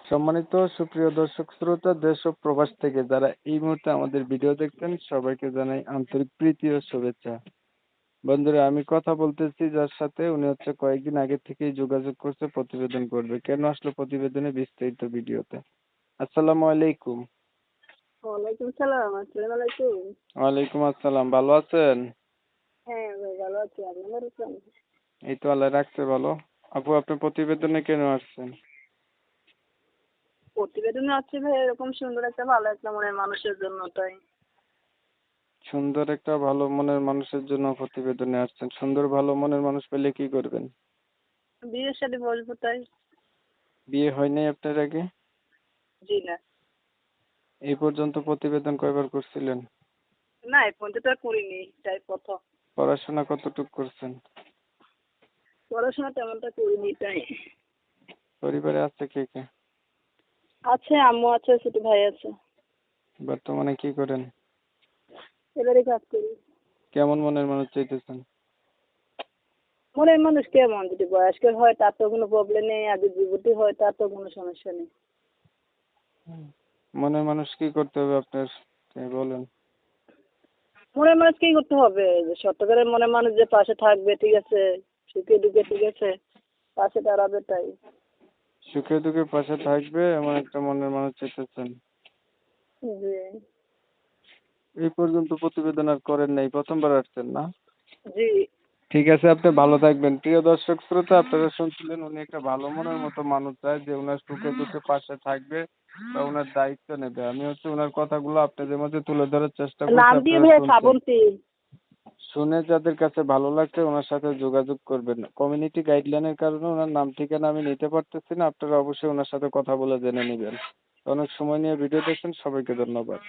সম্মানিত সুপ্রিয় দর্শক শ্রোতা দেশ ও প্রবাস থেকে যারা এই মুহূর্তে আমাদের ভিডিও দেখছেন সবাইকে জানাই আন্তরিক প্রীতি ও শুভেচ্ছা। বন্ধুরা, আমি কথা বলতেছি যার সাথে উনি হচ্ছে কয়েকদিন আগে থেকেই যোগাযোগ করছে প্রতিবেদন করবে। কেন আসলো প্রতিবেদনে বিস্তারিত ভিডিওতে। আসসালামু আলাইকুম। ওয়ালাইকুম সালাম। আসসালামু আলাইকুম। ওয়ালাইকুম আসসালাম, ভালো আছেন? হ্যাঁ ভাই, ভালো আছি। আপনি ভালো আছেন? এই তো আল্লাহ রাখছে ভালো। আপু, আপনি প্রতিবেদনে কেন আসছেন? প্রতিবেদনে আছে ভাই, এরকম সুন্দর একটা ভালো একটা মনের মানুষের জন্য, তাই। সুন্দর একটা ভালো মনের মানুষের জন্য প্রতিবেদনে আসছেন। সুন্দর ভালো মনের মানুষ পেলে কি করবেন? বিয়ের সাথে বসবো, তাই। বিয়ে হয় নাই আপনার আগে? জি না। এই পর্যন্ত প্রতিবেদন কয়বার করছিলেন? না, এই পর্যন্ত তো আর করিনি, তাই প্রথম। পড়াশোনা কতটুকু করছেন? পড়াশোনা তেমনটা করিনি, তাই। পরিবারে আছে কে কে? আছে, আম্মু আছে, ছোট ভাই আছে। বর্তমানে কি করেন? এবারে কাজ করি। কেমন মনের মানুষ চাইতেছেন? মনের মানুষ কেমন, যদি বয়স্ক হয় তার তো কোনো প্রবলেম নেই, আর যদি যুবতী হয় তার তো কোনো সমস্যা নেই। মনের মানুষ কি করতে হবে আপনার, বলেন। মনের মানুষ কি করতে হবে, যে সত্যকারের মনের মানুষ যে পাশে থাকবে, ঠিক আছে, সুখে দুঃখে, ঠিক আছে, পাশে দাঁড়াবে, তাই। সুখে দুঃখে পাশে থাকবে এমন একটা মনের মানুষ চাইতেছেন। জি। এই পর্যন্ত প্রতিবেদন আর করেন নাই, প্রথমবার আসছেন না? জি। ঠিক আছে, আপনি ভালো থাকবেন। প্রিয় দর্শক শ্রোতা, আপনারা শুনছিলেন উনি একটা ভালো মনের মতো মানুষ চায় যে ওনার সুখে দুঃখে পাশে থাকবে বা ওনার দায়িত্ব নেবে। আমি হচ্ছে ওনার কথাগুলো আপনাদের মধ্যে তুলে ধরার চেষ্টা করছি, নাম দিয়ে আপনারা ভাইয়া শুনছেন। শ্রাবন্তী। শুনে যাদের কাছে ভালো লাগছে ওনার সাথে যোগাযোগ করবেন। কমিউনিটি গাইডলাইনের কারণে ওনার নাম ঠিকানা আমি নিতে পারতেছি না, আপনারা অবশ্যই ওনার সাথে কথা বলে জেনে নেবেন। অনেক সময় নিয়ে ভিডিও দেখছেন, সবাইকে ধন্যবাদ।